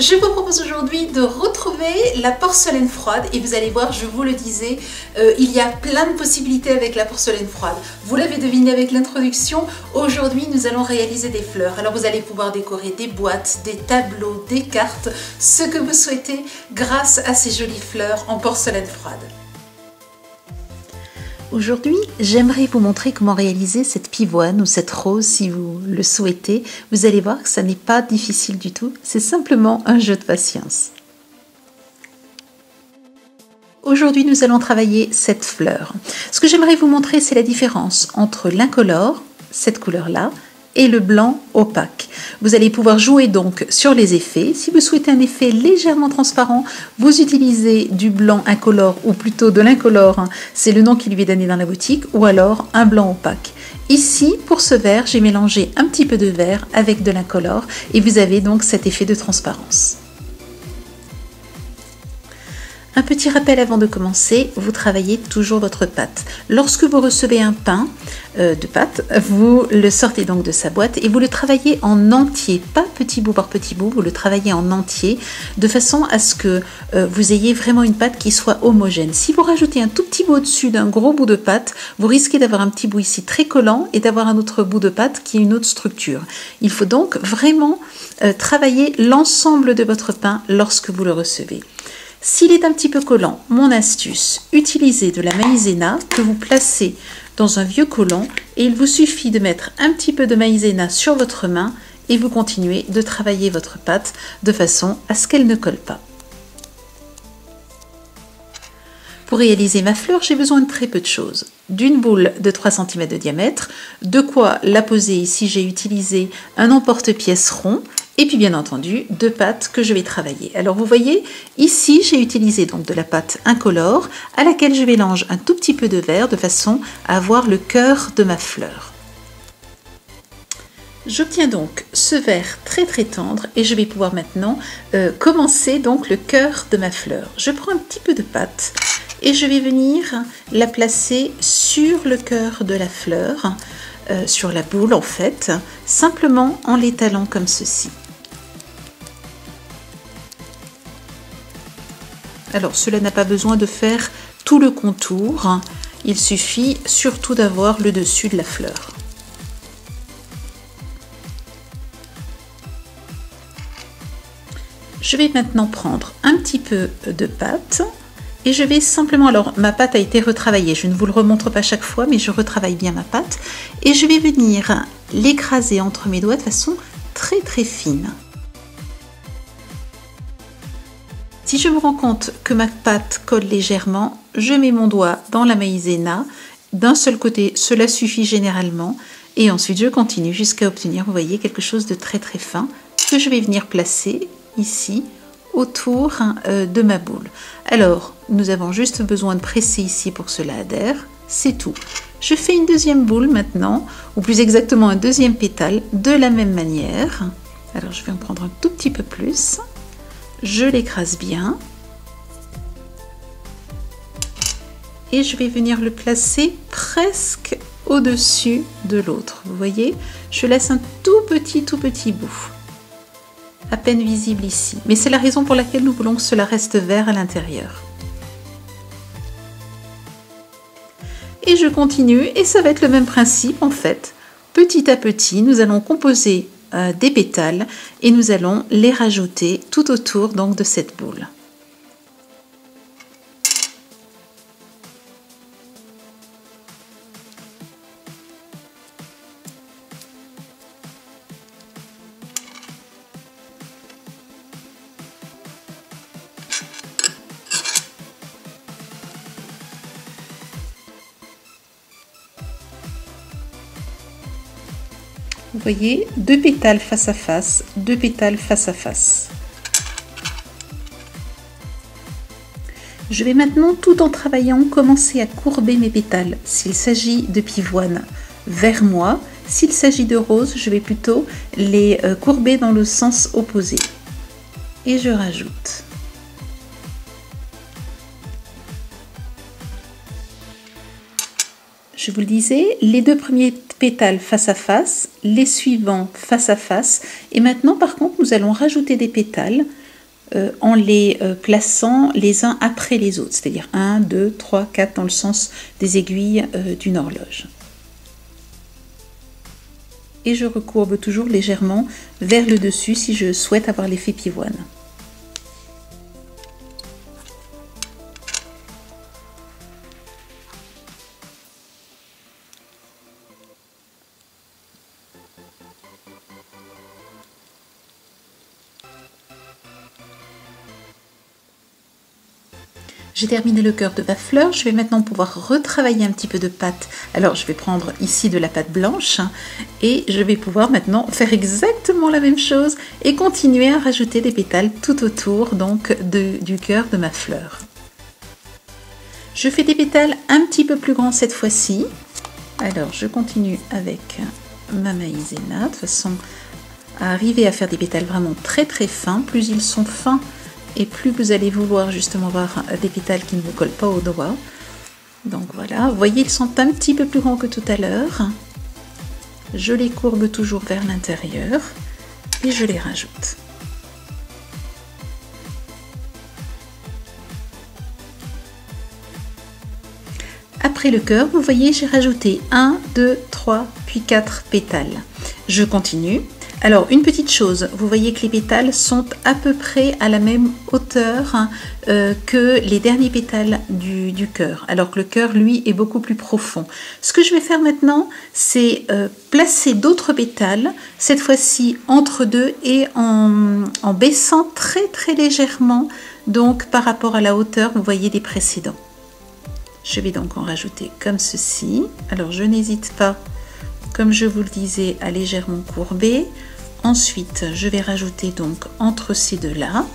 Je vous propose aujourd'hui de retrouver la porcelaine froide et vous allez voir, je vous le disais, il y a plein de possibilités avec la porcelaine froide. Vous l'avez deviné avec l'introduction, aujourd'hui nous allons réaliser des fleurs. Alors vous allez pouvoir décorer des boîtes, des tableaux, des cartes, ce que vous souhaitez grâce à ces jolies fleurs en porcelaine froide. Aujourd'hui, j'aimerais vous montrer comment réaliser cette pivoine ou cette rose si vous le souhaitez. Vous allez voir que ça n'est pas difficile du tout, c'est simplement un jeu de patience. Aujourd'hui, nous allons travailler cette fleur. Ce que j'aimerais vous montrer, c'est la différence entre l'incolore, cette couleur-là, et le blanc opaque. Vous allez pouvoir jouer donc sur les effets. Si vous souhaitez un effet légèrement transparent, vous utilisez du blanc incolore ou plutôt de l'incolore, c'est le nom qui lui est donné dans la boutique, ou alors un blanc opaque. Ici, pour ce vert, j'ai mélangé un petit peu de vert avec de l'incolore et vous avez donc cet effet de transparence. Un petit rappel avant de commencer, vous travaillez toujours votre pâte. Lorsque vous recevez un pain de pâte, vous le sortez donc de sa boîte et vous le travaillez en entier, pas petit bout par petit bout, vous le travaillez en entier de façon à ce que vous ayez vraiment une pâte qui soit homogène. Si vous rajoutez un tout petit bout au-dessus d'un gros bout de pâte, vous risquez d'avoir un petit bout ici très collant et d'avoir un autre bout de pâte qui a une autre structure. Il faut donc vraiment travailler l'ensemble de votre pain lorsque vous le recevez. S'il est un petit peu collant, mon astuce, utilisez de la maïzena que vous placez dans un vieux collant et il vous suffit de mettre un petit peu de maïzena sur votre main et vous continuez de travailler votre pâte de façon à ce qu'elle ne colle pas. Pour réaliser ma fleur, j'ai besoin de très peu de choses. D'une boule de 3 cm de diamètre, de quoi la poser. Ici, j'ai utilisé un emporte-pièce rond. Et puis bien entendu, deux pâtes que je vais travailler. Alors vous voyez, ici j'ai utilisé donc de la pâte incolore à laquelle je mélange un tout petit peu de vert de façon à avoir le cœur de ma fleur. J'obtiens donc ce vert très tendre et je vais pouvoir maintenant commencer donc le cœur de ma fleur. Je prends un petit peu de pâte et je vais venir la placer sur le cœur de la fleur, sur la boule en fait, simplement en l'étalant comme ceci. Alors, cela n'a pas besoin de faire tout le contour, il suffit surtout d'avoir le dessus de la fleur. Je vais maintenant prendre un petit peu de pâte et je vais simplement, alors ma pâte a été retravaillée, je ne vous le remontre pas chaque fois, mais je retravaille bien ma pâte et je vais venir l'écraser entre mes doigts de façon très fine. Si je me rends compte que ma pâte colle légèrement, je mets mon doigt dans la maïzena. D'un seul côté, cela suffit généralement. Et ensuite, je continue jusqu'à obtenir, vous voyez, quelque chose de très fin que je vais venir placer ici autour de ma boule. Alors, nous avons juste besoin de presser ici pour que cela adhère. C'est tout. Je fais une deuxième boule maintenant, ou plus exactement un deuxième pétale, de la même manière. Alors, je vais en prendre un tout petit peu plus. Je l'écrase bien et je vais venir le placer presque au-dessus de l'autre. Vous voyez, je laisse un tout petit bout, à peine visible ici. Mais c'est la raison pour laquelle nous voulons que cela reste vert à l'intérieur. Et je continue et ça va être le même principe en fait. Petit à petit, nous allons composer des pétales et nous allons les rajouter tout autour donc de cette boule. Vous voyez, deux pétales face à face, deux pétales face à face. Je vais maintenant, tout en travaillant, commencer à courber mes pétales. S'il s'agit de pivoine vers moi, s'il s'agit de rose, je vais plutôt les courber dans le sens opposé. Et je rajoute. Je vous le disais, les deux premiers pétales face à face, les suivants face à face. Et maintenant, par contre, nous allons rajouter des pétales en les plaçant les uns après les autres, c'est-à-dire 1, 2, 3, 4 dans le sens des aiguilles d'une horloge. Et je recourbe toujours légèrement vers le dessus si je souhaite avoir l'effet pivoine. J'ai terminé le cœur de ma fleur, je vais maintenant pouvoir retravailler un petit peu de pâte. Alors je vais prendre ici de la pâte blanche et je vais pouvoir maintenant faire exactement la même chose et continuer à rajouter des pétales tout autour donc du cœur de ma fleur. Je fais des pétales un petit peu plus grands cette fois-ci. Alors je continue avec ma maïzena de façon à arriver à faire des pétales vraiment très très fins. Plus ils sont fins, et plus vous allez vouloir justement avoir des pétales qui ne vous collent pas aux doigts. Donc voilà, vous voyez, ils sont un petit peu plus grands que tout à l'heure. Je les courbe toujours vers l'intérieur et je les rajoute. Après le cœur, vous voyez, j'ai rajouté 1, 2, 3, puis 4 pétales. Je continue. Alors, une petite chose, vous voyez que les pétales sont à peu près à la même hauteur que les derniers pétales du cœur, alors que le cœur, lui, est beaucoup plus profond. Ce que je vais faire maintenant, c'est placer d'autres pétales, cette fois-ci entre deux et en baissant très très légèrement, donc par rapport à la hauteur, vous voyez, des précédents. Je vais donc en rajouter comme ceci. Alors, je n'hésite pas, comme je vous le disais, à légèrement courber. Ensuite, je vais rajouter donc entre ces deux-là.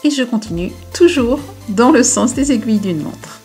Et je continue toujours dans le sens des aiguilles d'une montre.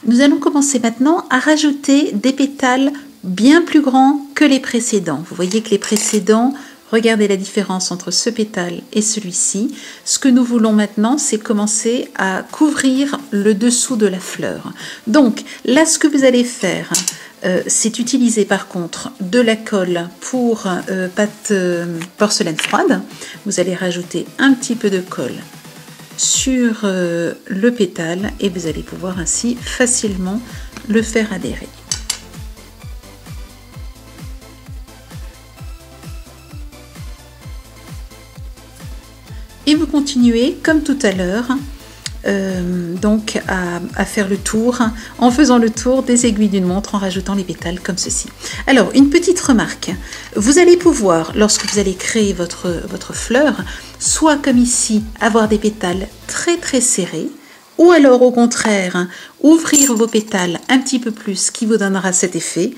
Nous allons commencer maintenant à rajouter des pétales bien plus grands que les précédents. Vous voyez que les précédents, regardez la différence entre ce pétale et celui-ci. Ce que nous voulons maintenant, c'est commencer à couvrir le dessous de la fleur. Donc là, ce que vous allez faire, c'est utiliser par contre de la colle pour pâte porcelaine froide. Vous allez rajouter un petit peu de colle sur le pétale et vous allez pouvoir ainsi facilement le faire adhérer. Et vous continuez comme tout à l'heure donc à faire le tour en faisant le tour des aiguilles d'une montre en rajoutant les pétales comme ceci. Alors une petite remarque, vous allez pouvoir lorsque vous allez créer votre fleur, soit comme ici avoir des pétales très très serrés, ou alors au contraire ouvrir vos pétales un petit peu plus, qui vous donnera cet effet.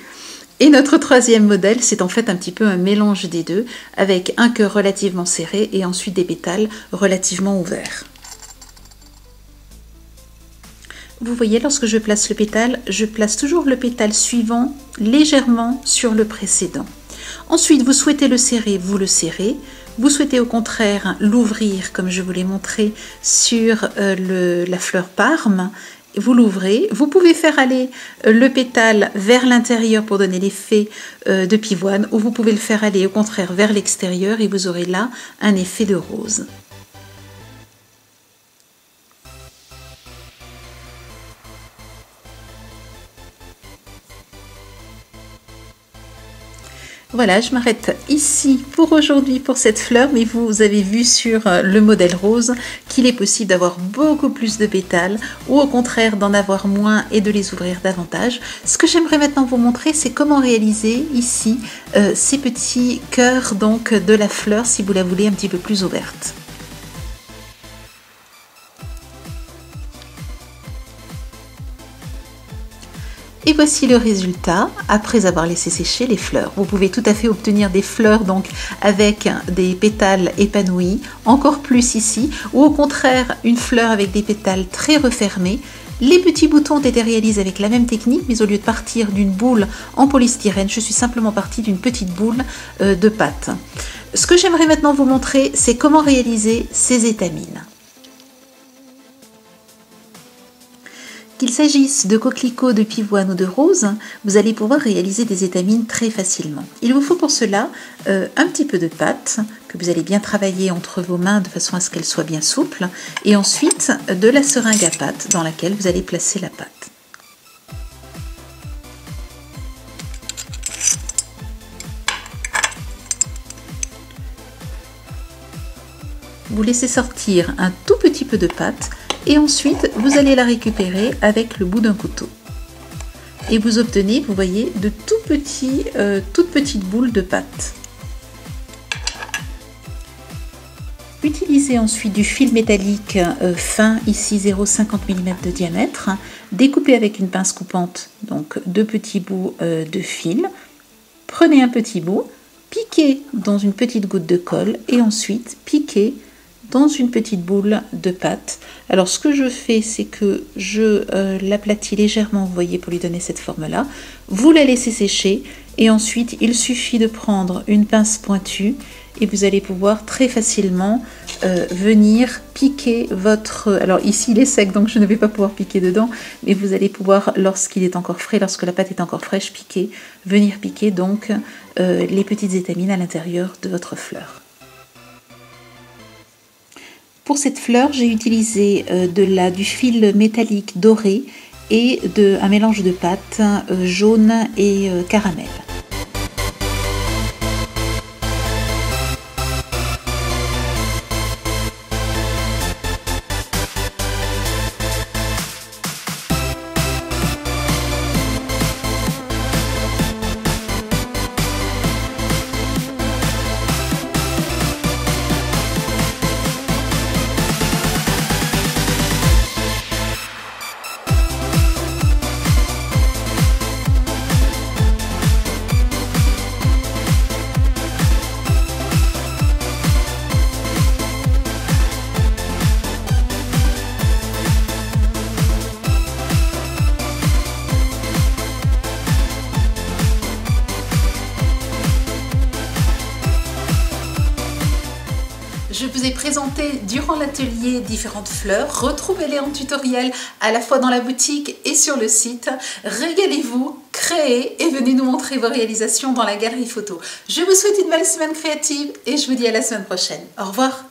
Et notre troisième modèle, c'est en fait un petit peu un mélange des deux, avec un cœur relativement serré et ensuite des pétales relativement ouverts. Vous voyez, lorsque je place le pétale, je place toujours le pétale suivant légèrement sur le précédent. Ensuite, vous souhaitez le serrer, vous le serrez. Vous souhaitez au contraire l'ouvrir, comme je vous l'ai montré, sur la fleur Parme. Vous l'ouvrez. Vous pouvez faire aller le pétale vers l'intérieur pour donner l'effet de pivoine, ou vous pouvez le faire aller au contraire vers l'extérieur et vous aurez là un effet de rose. Voilà, je m'arrête ici pour aujourd'hui pour cette fleur, mais vous avez vu sur le modèle rose qu'il est possible d'avoir beaucoup plus de pétales ou au contraire d'en avoir moins et de les ouvrir davantage. Ce que j'aimerais maintenant vous montrer, c'est comment réaliser ici ces petits cœurs donc de la fleur si vous la voulez un petit peu plus ouverte. Et voici le résultat après avoir laissé sécher les fleurs. Vous pouvez tout à fait obtenir des fleurs donc avec des pétales épanouis, encore plus ici, ou au contraire une fleur avec des pétales très refermés. Les petits boutons ont été réalisés avec la même technique, mais au lieu de partir d'une boule en polystyrène, je suis simplement partie d'une petite boule de pâte. Ce que j'aimerais maintenant vous montrer, c'est comment réaliser ces étamines. Qu'il s'agisse de coquelicots, de pivoine ou de rose, vous allez pouvoir réaliser des étamines très facilement. Il vous faut pour cela un petit peu de pâte que vous allez bien travailler entre vos mains de façon à ce qu'elle soit bien souple, et ensuite de la seringue à pâte dans laquelle vous allez placer la pâte. Vous laissez sortir un tout petit peu de pâte et ensuite vous allez la récupérer avec le bout d'un couteau. Et vous obtenez, vous voyez, de toutes petites boules de pâte. Utilisez ensuite du fil métallique fin, ici 0,50 mm de diamètre, découpé avec une pince coupante, donc 2 petits bouts de fil. Prenez un petit bout, piquez dans une petite goutte de colle et ensuite piquez dans une petite boule de pâte. Alors ce que je fais, c'est que je l'aplatis légèrement, vous voyez, pour lui donner cette forme-là. Vous la laissez sécher et ensuite il suffit de prendre une pince pointue et vous allez pouvoir très facilement venir piquer votre... Alors ici il est sec donc je ne vais pas pouvoir piquer dedans, mais vous allez pouvoir, lorsqu'il est encore frais, lorsque la pâte est encore fraîche, venir piquer donc les petites étamines à l'intérieur de votre fleur. Pour cette fleur, j'ai utilisé du fil métallique doré et un mélange de pâte jaune et caramel. Je vous ai présenté durant l'atelier différentes fleurs. Retrouvez-les en tutoriel à la fois dans la boutique et sur le site. Régalez-vous, créez et venez nous montrer vos réalisations dans la galerie photo. Je vous souhaite une belle semaine créative et je vous dis à la semaine prochaine. Au revoir.